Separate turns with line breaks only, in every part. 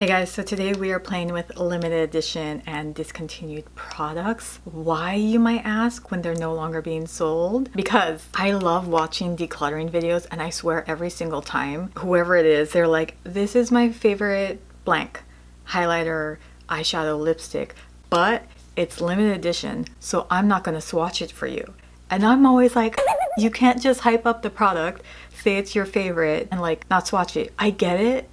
Hey guys, so today we are playing with limited edition and discontinued products. Why, you might ask, when they're no longer being sold? Because I love watching decluttering videos, and I swear every single time, whoever it is, they're like, this is my favorite blank highlighter, eyeshadow, lipstick, but it's limited edition, so I'm not gonna swatch it for you. And I'm always like, you can't just hype up the product, say it's your favorite, and like not swatch it. I get it.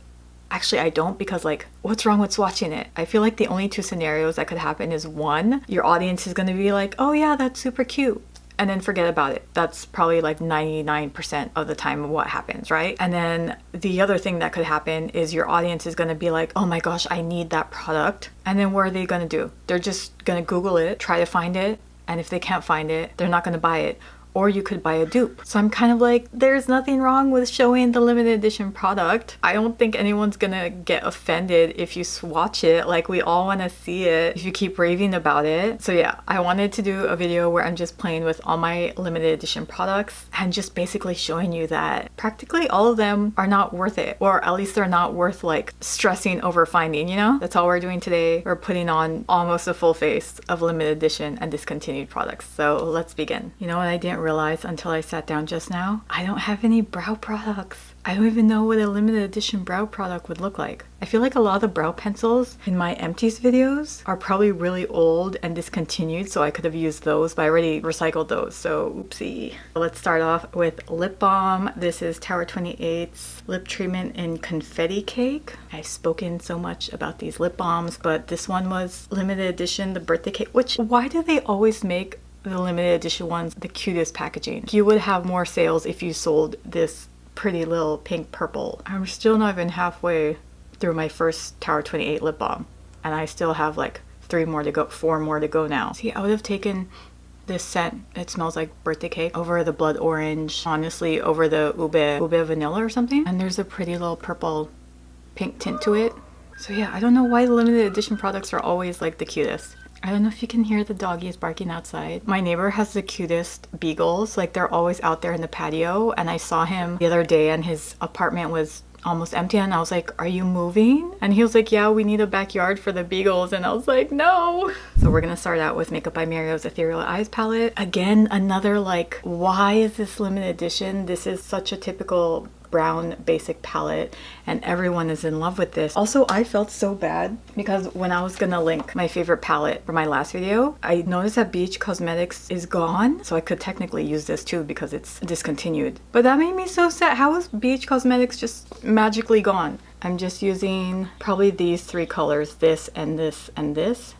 Actually, I don't, because like, what's wrong with swatching it? I feel like the only two scenarios that could happen is one, your audience is going to be like, oh yeah, that's super cute, and then forget about it. That's probably like 99% of the time what happens, right? And then the other thing that could happen is your audience is going to be like, oh my gosh, I need that product. And then what are they going to do? They're just going to Google it, try to find it, and if they can't find it, they're not going to buy it. Or you could buy a dupe. So I'm kind of like, there's nothing wrong with showing the limited edition product. I don't think anyone's gonna get offended if you swatch it. Like, we all want to see it if you keep raving about it. So yeah, I wanted to do a video where I'm just playing with all my limited edition products and just basically showing you that practically all of them are not worth it, or at least they're not worth like stressing over finding, you know? That's all we're doing today. We're putting on almost a full face of limited edition and discontinued products. So let's begin. You know what I didn't realize until I sat down just now? I don't have any brow products. I don't even know what a limited edition brow product would look like. I feel like a lot of the brow pencils in my empties videos are probably really old and discontinued, so I could have used those, but I already recycled those, so oopsie. Let's start off with lip balm. This is Tower 28's lip treatment in Confetti Cake. I've spoken so much about these lip balms, but this one was limited edition, the birthday cake, which, why do they always make the limited edition ones the cutest packaging? You would have more sales if you sold this pretty little pink purple. I'm still not even halfway through my first Tower 28 lip balm, and I still have like 4 more to go now. See, I would have taken this scent, it smells like birthday cake, over the blood orange, honestly, over the ube vanilla or something. And there's a pretty little purple pink tint to it. So yeah, I don't know why the limited edition products are always like the cutest. I don't know if you can hear the doggies barking outside. My neighbor has the cutest beagles. Like, they're always out there in the patio, and I saw him the other day and his apartment was almost empty, and I was like, are you moving? And he was like, yeah, we need a backyard for the beagles. And I was like, no. So we're gonna start out with Makeup by Mario's Ethereal Eyes palette. Again, another like, why is this limited edition? This is such a typical brown basic palette, and everyone is in love with this. Also, I felt so bad because when I was gonna link my favorite palette for my last video, I noticed that Beach Cosmetics is gone, so I could technically use this too because it's discontinued. But that made me so sad. How is Beach Cosmetics just magically gone? I'm just using probably these 3 colors, this and this and this.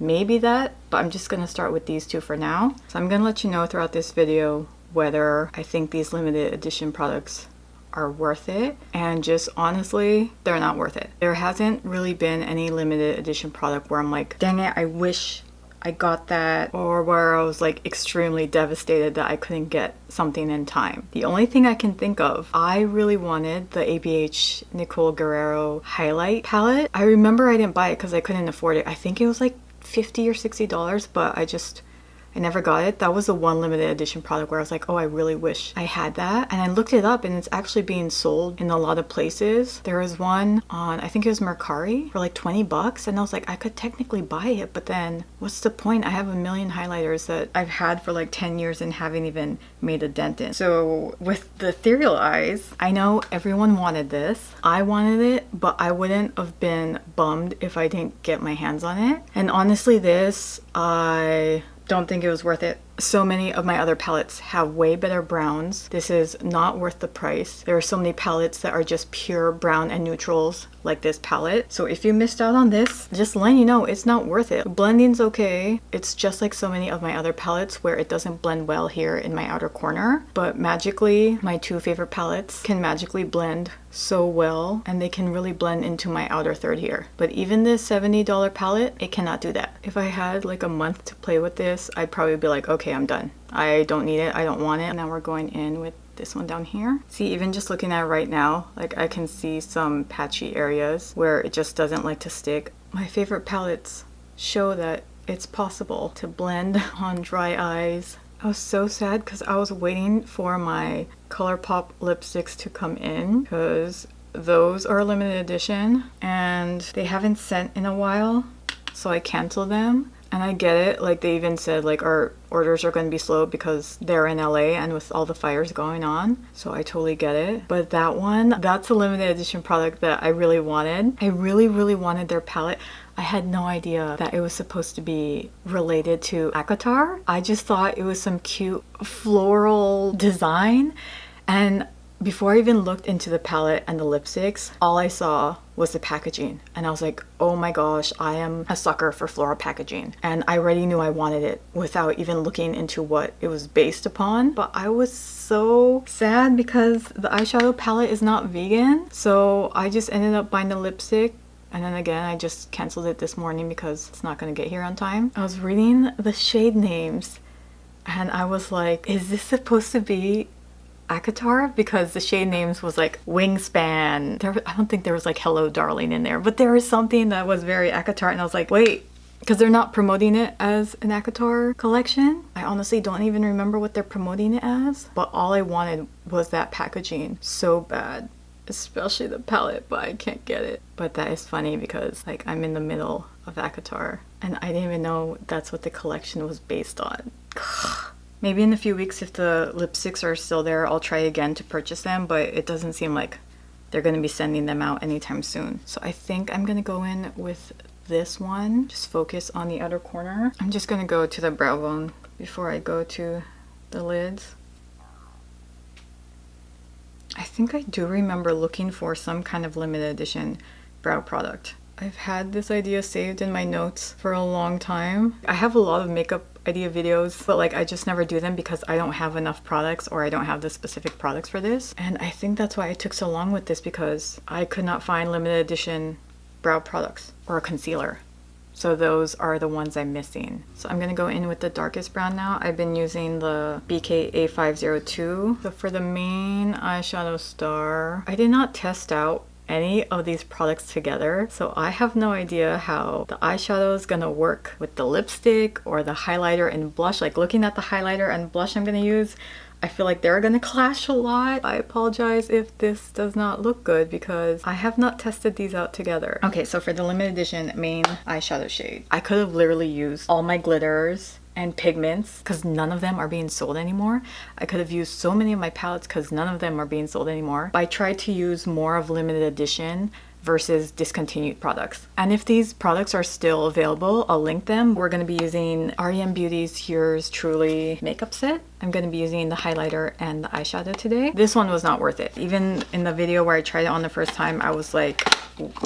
Maybe that, but I'm just gonna start with these 2 for now. So I'm gonna let you know throughout this video whether I think these limited edition products are worth it, and just honestly, they're not worth it. There hasn't really been any limited edition product where I'm like, dang it, I wish I got that, or where I was like extremely devastated that I couldn't get something in time. The only thing I can think of, I really wanted the ABH Nicole Guerrero highlight palette. I remember I didn't buy it because I couldn't afford it. I think it was like $50 or $60, but I never got it. That was the one limited edition product where I was like, oh, I really wish I had that. And I looked it up, and it's actually being sold in a lot of places. There was one on, I think it was Mercari, for like 20 bucks. And I was like, I could technically buy it, but then what's the point? I have a million highlighters that I've had for like 10 years and haven't even made a dent in. So with the Ethereal Eyes, I know everyone wanted this. I wanted it, but I wouldn't have been bummed if I didn't get my hands on it. And honestly, this, I don't think it was worth it. So many of my other palettes have way better browns. This is not worth the price. There are so many palettes that are just pure brown and neutrals like this palette. So if you missed out on this, just letting you know, it's not worth it. Blending's okay. It's just like so many of my other palettes where it doesn't blend well here in my outer corner. But magically, my 2 favorite palettes can magically blend so well, and they can really blend into my outer third here. But even this $70 palette, it cannot do that. If I had like a month to play with this, I'd probably be like, okay, I'm done. I don't need it. I don't want it. Now we're going in with this one down here. See, even just looking at it right now, like I can see some patchy areas where it just doesn't like to stick. My favorite palettes show that it's possible to blend on dry eyes. I was so sad because I was waiting for my Colourpop lipsticks to come in because those are limited edition and they haven't sent in a while, so I canceled them. And I get it, like they even said like our orders are going to be slow because they're in LA and with all the fires going on. So I totally get it. But that one, that's a limited edition product that I really wanted. I really, really wanted their palette. I had no idea that it was supposed to be related to Akatar. I just thought it was some cute floral design. And before I even looked into the palette and the lipsticks, all I saw was the packaging. And I was like, oh my gosh, I am a sucker for floral packaging. And I already knew I wanted it without even looking into what it was based upon. But I was so sad because the eyeshadow palette is not vegan. So I just ended up buying the lipstick. And then again, I just canceled it this morning because it's not going to get here on time. I was reading the shade names and I was like, is this supposed to be Akatar? Because the shade names was like Wingspan. I don't think there was like Hello Darling in there, but there was something that was very Akatar, and I was like, wait, because they're not promoting it as an Akatar collection. I honestly don't even remember what they're promoting it as, but all I wanted was that packaging so bad, especially the palette, but I can't get it. But that is funny because like I'm in the middle of Akatar and I didn't even know that's what the collection was based on. Maybe in a few weeks, if the lipsticks are still there, I'll try again to purchase them, but it doesn't seem like they're going to be sending them out anytime soon. So I think I'm going to go in with this one. Just focus on the outer corner. I'm just going to go to the brow bone before I go to the lids. I think I do remember looking for some kind of limited edition brow product. I've had this idea saved in my notes for a long time. I have a lot of makeup idea videos, but like I just never do them because I don't have enough products or I don't have the specific products for this. And I think that's why I took so long with this, because I could not find limited edition brow products or a concealer. So those are the ones I'm missing. So I'm gonna go in with the darkest brown now. I've been using the BK-A502. So for the main eyeshadow star, I did not test out any of these products together, so I have no idea how the eyeshadow is gonna work with the lipstick or the highlighter and blush. Like looking at the highlighter and blush I'm gonna use, I feel like they're gonna clash a lot. I apologize if this does not look good because I have not tested these out together. Okay, so for the limited edition main eyeshadow shade, I could have literally used all my glitters and pigments because none of them are being sold anymore. I could have used so many of my palettes because none of them are being sold anymore. But I tried to use more of limited edition versus discontinued products. And if these products are still available, I'll link them. We're going to be using REM Beauty's Yours Truly makeup set. I'm going to be using the highlighter and the eyeshadow today. This one was not worth it. Even in the video where I tried it on the first time, I was like,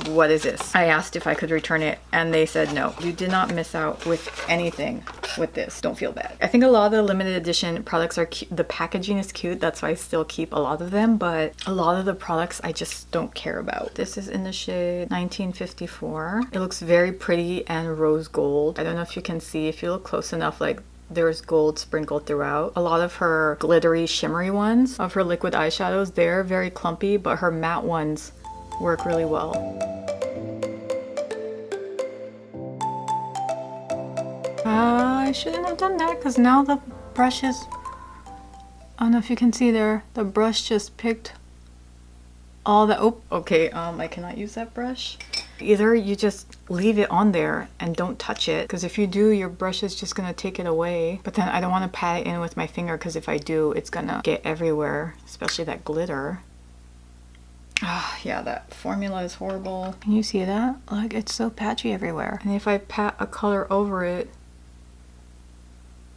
what is this? I asked if I could return it and they said no. You did not miss out with anything with this. Don't feel bad. I think a lot of the limited edition products are cute. The packaging is cute. That's why I still keep a lot of them, but a lot of the products I just don't care about. This is in the shade 1954. It looks very pretty and rose gold. I don't know if you can see, if you look close enough, like there's gold sprinkled throughout. A lot of her glittery, shimmery ones of her liquid eyeshadows, they're very clumpy, but her matte ones work really well. I shouldn't have done that because now the brush is, I don't know if you can see there, the brush just picked all the, oh, okay, I cannot use that brush. Either you just leave it on there and don't touch it, because if you do, your brush is just gonna take it away. But then I don't want to pat it in with my finger because if I do, it's gonna get everywhere, especially that glitter. Yeah, that formula is horrible. Can you see that? Like, it's so patchy everywhere. And if I pat a color over it,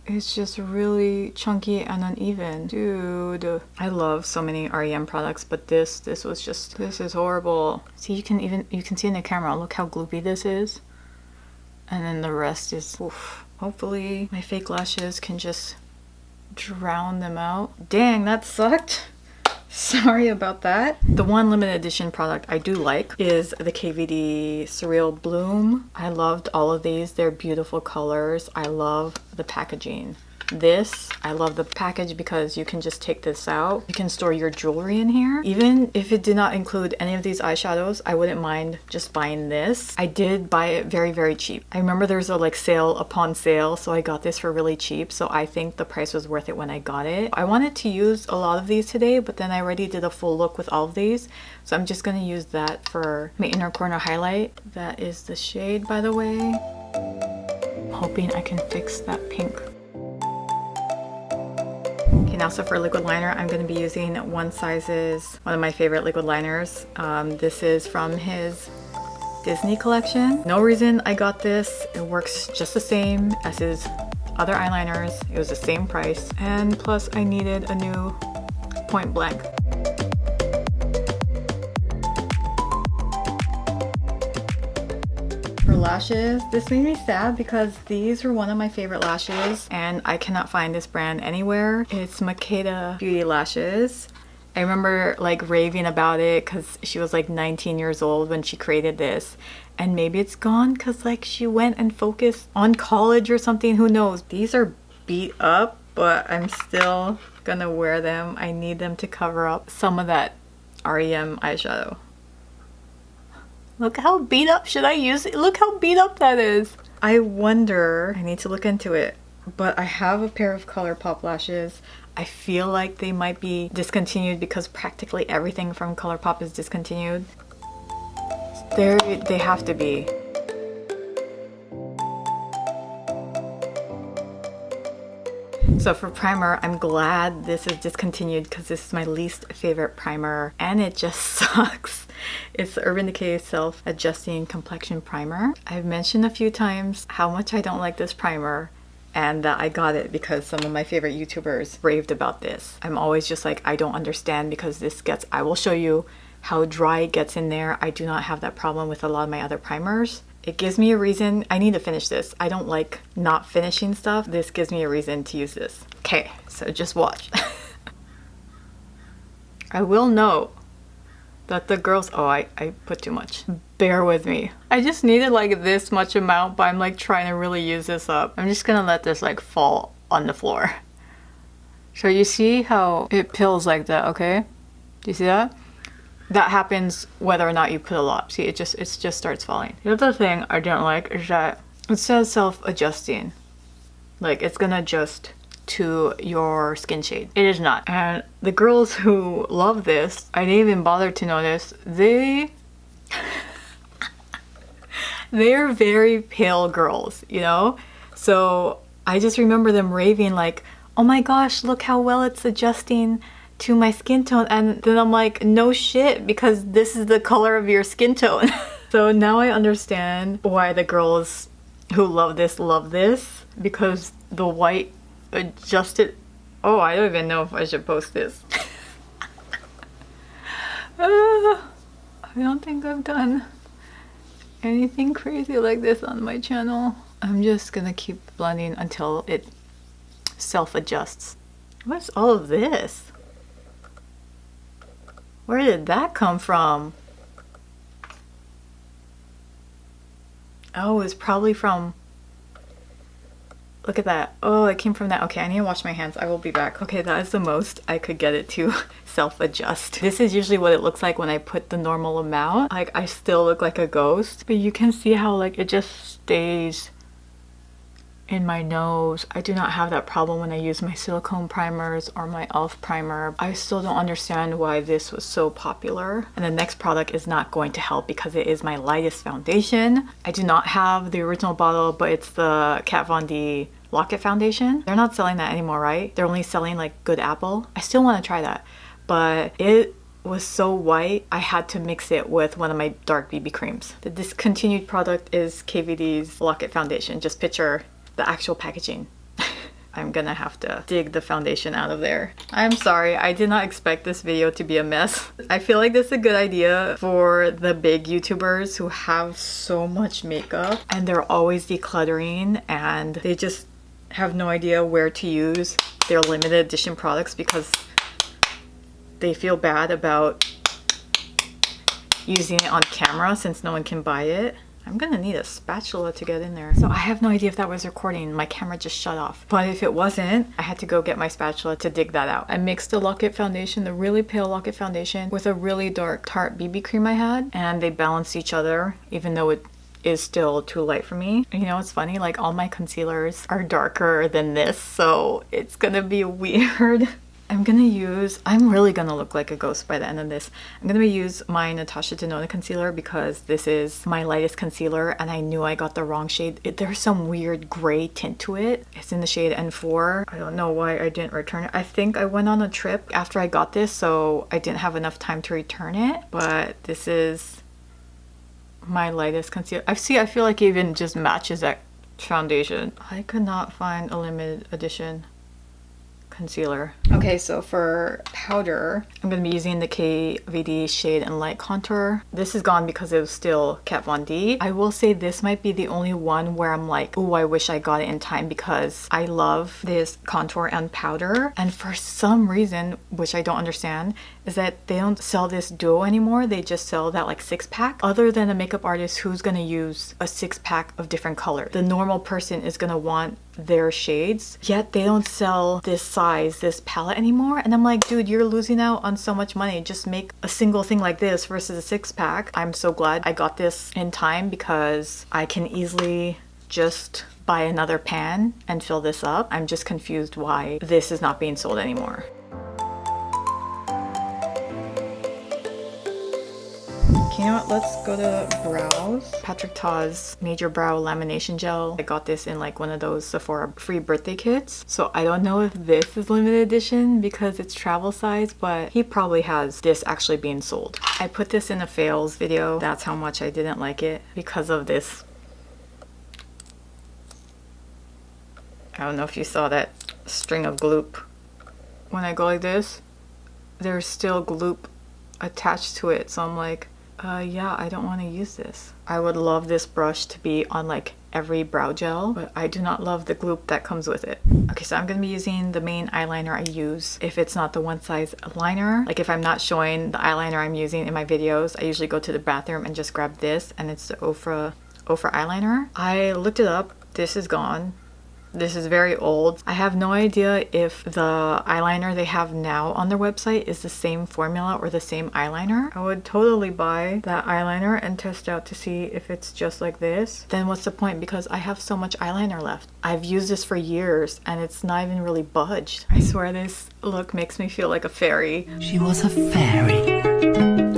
it's just really chunky and uneven. Dude, I love so many REM products, but this was just, this is horrible. See, you can see in the camera, look how gloopy this is. And then the rest is, oof. Hopefully my fake lashes can just drown them out. Dang, that sucked. Sorry about that. The one limited edition product I do like is the KVD Surreal Bloom. I loved all of these. They're beautiful colors. I love the packaging. This, I love the package because you can just take this out. You can store your jewelry in here. Even if it did not include any of these eyeshadows, I wouldn't mind just buying this. I did buy it very, very cheap. I remember there's a like sale upon sale, so I got this for really cheap. So I think the price was worth it when I got it. I wanted to use a lot of these today, but then I already did a full look with all of these. So I'm just gonna use that for my inner corner highlight. That is the shade, by the way. I'm hoping I can fix that pink. Okay, now so for liquid liner, I'm going to be using One Size's, one of my favorite liquid liners. This is from his Disney collection. No reason I got this. It works just the same as his other eyeliners. It was the same price. And plus I needed a new point blank. For lashes, this made me sad because these are one of my favorite lashes and I cannot find this brand anywhere. It's Makeda Beauty lashes. I remember like raving about it because she was like 19 years old when she created this, and maybe it's gone because like she went and focused on college or something, who knows. These are beat up, but I'm still gonna wear them. I need them to cover up some of that REM eyeshadow. Look how beat up. Should I use it? Look how beat up that is. I wonder, I need to look into it, but I have a pair of Colourpop lashes. I feel like they might be discontinued because practically everything from Colourpop is discontinued. They have to be. So for primer, I'm glad this is discontinued because this is my least favorite primer and it just sucks. It's the Urban Decay Self-Adjusting Complexion Primer. I've mentioned a few times how much I don't like this primer and that I got it because some of my favorite YouTubers raved about this. I'm always just like, I don't understand because this gets, I will show you how dry it gets in there. I do not have that problem with a lot of my other primers. It gives me a reason. I need to finish this. I don't like not finishing stuff. This gives me a reason to use this. Okay, so just watch. I will note that the girls, oh, I put too much. Bear with me. I just needed like this much amount, but I'm like trying to really use this up. I'm just gonna let this like fall on the floor. So you see how it pills like that, okay? Do you see that? That happens whether or not you put a lot. See, it just starts falling. The other thing I don't like is that it says self-adjusting. Like it's gonna adjust to your skin shade. It is not. And the girls who love this, I didn't even bother to notice, they're very pale girls, you know? So I just remember them raving like, oh my gosh, look how well it's adjusting to my skin tone. And then I'm like, no shit, because this is the color of your skin tone. So now I understand why the girls who love this, because the white adjusted. Oh, I don't even know if I should post this. I don't think I've done anything crazy like this on my channel. I'm just gonna keep blending until it self-adjusts. What's all of this? Where did that come from? Oh, it's probably from... Look at that. Oh, it came from that. Okay, I need to wash my hands. I will be back. Okay, that is the most I could get it to self-adjust. This is usually what it looks like when I put the normal amount. Like, I still look like a ghost. But you can see how, like, it just stays in my nose. I do not have that problem when I use my silicone primers or my e.l.f. primer. I still don't understand why this was so popular. And the next product is not going to help because it is my lightest foundation. I do not have the original bottle, but it's the Kat Von D Lock-It foundation. They're not selling that anymore, right? They're only selling like Good Apple. I still want to try that, but it was so white, I had to mix it with one of my dark BB creams. The discontinued product is KVD's Lock-It foundation. Just picture the actual packaging. I'm gonna have to dig the foundation out of there. I'm sorry, I did not expect this video to be a mess. I feel like this is a good idea for the big YouTubers who have so much makeup and they're always decluttering and they just have no idea where to use their limited edition products because they feel bad about using it on camera since no one can buy it. I'm gonna need a spatula to get in there. So I have no idea if that was recording. My camera just shut off. But if it wasn't, I had to go get my spatula to dig that out. I mixed the Lock-It foundation, the really pale Lock-It foundation, with a really dark Tarte BB cream I had. And they balanced each other, even though it is still too light for me. You know, it's funny, like all my concealers are darker than this, so it's gonna be weird. I'm really gonna look like a ghost by the end of this. I'm gonna use my Natasha Denona concealer because this is my lightest concealer and I knew I got the wrong shade. There's some weird gray tint to it. It's in the shade N4. I don't know why I didn't return it. I think I went on a trip after I got this, so I didn't have enough time to return it. But this is my lightest concealer. I feel like it even just matches that foundation. I could not find a limited edition concealer. Okay, so for powder, I'm going to be using the KVD Shade and Light Contour. This is gone because it was still Kat Von D. I will say this might be the only one where I'm like, oh, I wish I got it in time because I love this contour and powder. And for some reason, which I don't understand, is that they don't sell this duo anymore. They just sell that like 6-pack. Other than a makeup artist who's going to use a 6-pack of different colors. The normal person is going to want their shades, yet they don't sell this size, this palette anymore. And I'm like, dude, you're losing out on so much money. Just make a single thing like this versus a 6-pack. I'm so glad I got this in time because I can easily just buy another pan and fill this up. I'm just confused why this is not being sold anymore. You know what, let's go to brows. Patrick Ta's Major Brow Lamination Gel. I got this in like one of those Sephora free birthday kits. So I don't know if this is limited edition because it's travel size, but he probably has this actually being sold. I put this in a fails video. That's how much I didn't like it because of this. I don't know if you saw that string of gloop. When I go like this, there's still gloop attached to it. So I'm like, yeah, I don't want to use this. I would love this brush to be on like every brow gel, but I do not love the gloop that comes with it. Okay, so I'm going to be using the main eyeliner I use if it's not the one size liner. Like if I'm not showing the eyeliner I'm using in my videos, I usually go to the bathroom and just grab this, and it's the Ofra eyeliner. I looked it up. This is gone. This is very old. I have no idea if the eyeliner they have now on their website is the same formula or the same eyeliner. I would totally buy that eyeliner and test out to see if it's just like this. Then what's the point? Because I have so much eyeliner left. I've used this for years and it's not even really budged. I swear this look makes me feel like a fairy.
She was a fairy.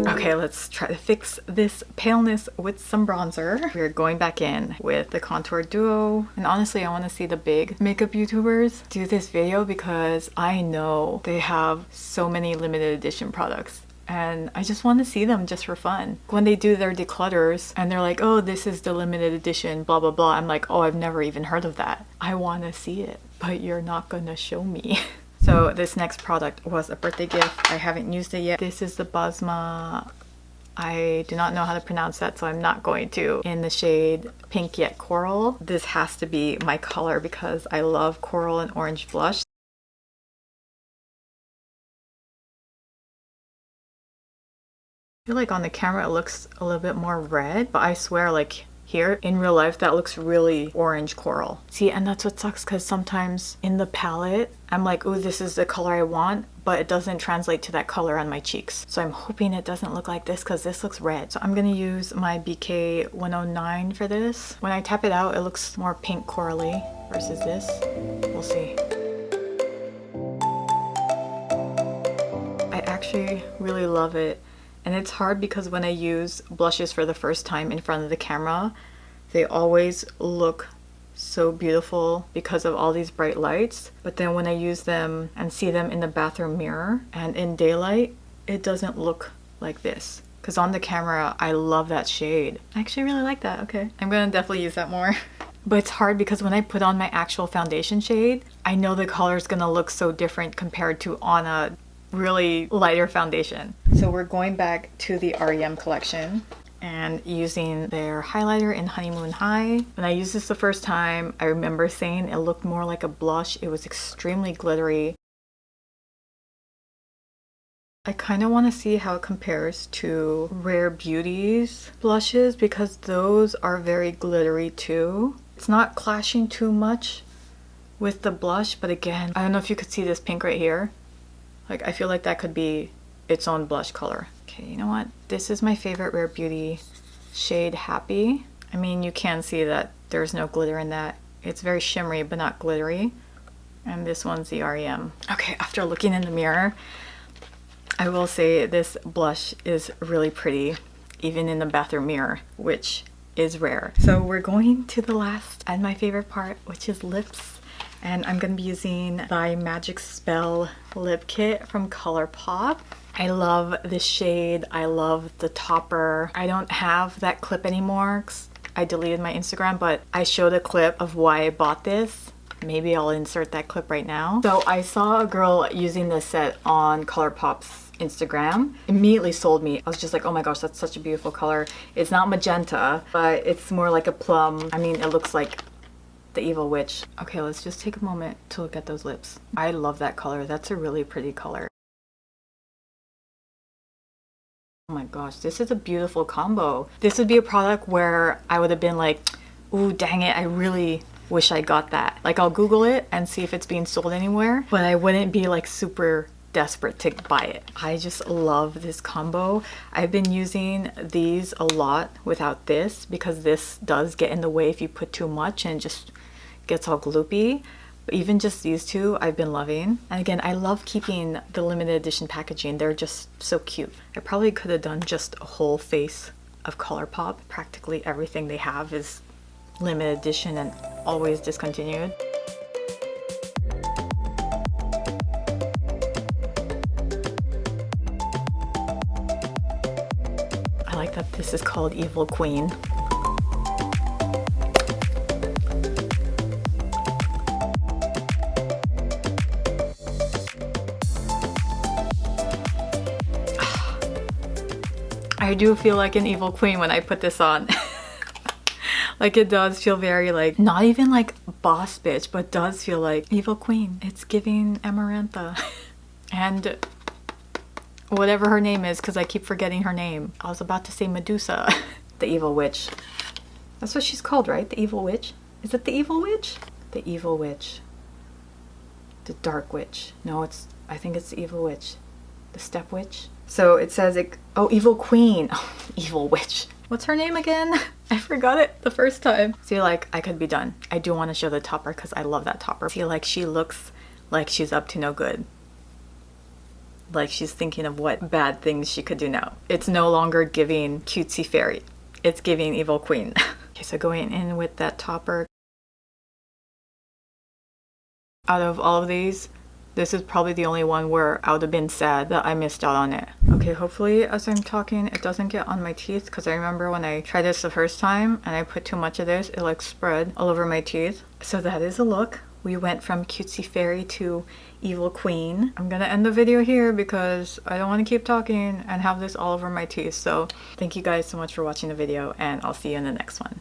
Okay, let's try to fix this paleness with some bronzer. We're going back in with the Contour Duo. And honestly, I want to see the big makeup YouTubers do this video because I know they have so many limited edition products. And I just want to see them just for fun. When they do their declutters and they're like, oh, this is the limited edition, blah, blah, blah. I'm like, oh, I've never even heard of that. I want to see it, but you're not gonna show me. So this next product was a birthday gift. I haven't used it yet. This is the Basma. I do not know how to pronounce that, so I'm not going to. In the shade Pink Yet Coral. This has to be my color because I love coral and orange blush. I feel like on the camera it looks a little bit more red, but I swear like here in real life that looks really orange coral. See, and that's what sucks because sometimes in the palette I'm like, oh, this is the color I want, but it doesn't translate to that color on my cheeks. So I'm hoping it doesn't look like this because this looks red. So I'm gonna use my BK 109 for this. When I tap it out, it looks more pink corally versus this. We'll see. I actually really love it. And it's hard because when I use blushes for the first time in front of the camera, they always look so beautiful because of all these bright lights. But then when I use them and see them in the bathroom mirror and in daylight, it doesn't look like this. Because on the camera, I love that shade. I actually really like that. Okay, I'm gonna definitely use that more. But it's hard because when I put on my actual foundation shade, I know the color is gonna look so different compared to on a really lighter foundation. So we're going back to the REM collection and using their highlighter in Honeymoon High. When I used this the first time, I remember saying it looked more like a blush. It was extremely glittery. I kind of want to see how it compares to Rare Beauty's blushes because those are very glittery too. It's not clashing too much with the blush, but again, I don't know if you could see this pink right here. Like, I feel like that could be its own blush color. Okay, you know what? This is my favorite Rare Beauty shade Happy. I mean, you can see that there's no glitter in that. It's very shimmery, but not glittery. And this one's the REM. Okay, after looking in the mirror, I will say this blush is really pretty, even in the bathroom mirror, which is rare. So we're going to the last and my favorite part, which is lips. And I'm gonna be using the Magic Spell lip kit from Colourpop. I love this shade. I love the topper. I don't have that clip anymore 'cause I deleted my Instagram, but I showed a clip of why I bought this. Maybe I'll insert that clip right now. So I saw a girl using this set on Colourpop's Instagram. Immediately sold me. I was just like, oh my gosh, that's such a beautiful color. It's not magenta, but it's more like a plum. I mean, it looks like the Evil Witch. Okay, let's just take a moment to look at those lips. I love that color. That's a really pretty color. Oh my gosh, this is a beautiful combo. This would be a product where I would have been like, ooh, dang it, I really wish I got that. Like, I'll Google it and see if it's being sold anywhere, but I wouldn't be like super desperate to buy it. I just love this combo. I've been using these a lot without this because this does get in the way if you put too much and it just gets all gloopy. But even just these two I've been loving. And again, I love keeping the limited edition packaging. They're just so cute. I probably could have done just a whole face of Colourpop. Practically everything they have is limited edition and always discontinued. I like that this is called Evil Queen. I do feel like an evil queen when I put this on. Like, it does feel very like, not even like boss bitch, but does feel like evil queen. It's giving Amarantha. And whatever her name is, because I keep forgetting her name. I was about to say Medusa. The Evil Witch. That's what she's called, right? The Evil Witch? Is it the Evil Witch? The Evil Witch. The Dark Witch. No, I think it's the Evil Witch. The Step Witch. So it says, oh, Evil Queen. Oh, Evil Witch. What's her name again? I forgot it the first time. See, like, I could be done. I do want to show the topper because I love that topper. See, like, she looks like she's up to no good. Like, she's thinking of what bad things she could do now. It's no longer giving cutesy fairy. It's giving Evil Queen. Okay, so going in with that topper. Out of all of these, this is probably the only one where I would have been sad that I missed out on it. Okay, hopefully as I'm talking, it doesn't get on my teeth because I remember when I tried this the first time and I put too much of this, it like spread all over my teeth. So that is a look. We went from cutesy fairy to Evil Queen. I'm gonna end the video here because I don't want to keep talking and have this all over my teeth. So thank you guys so much for watching the video and I'll see you in the next one.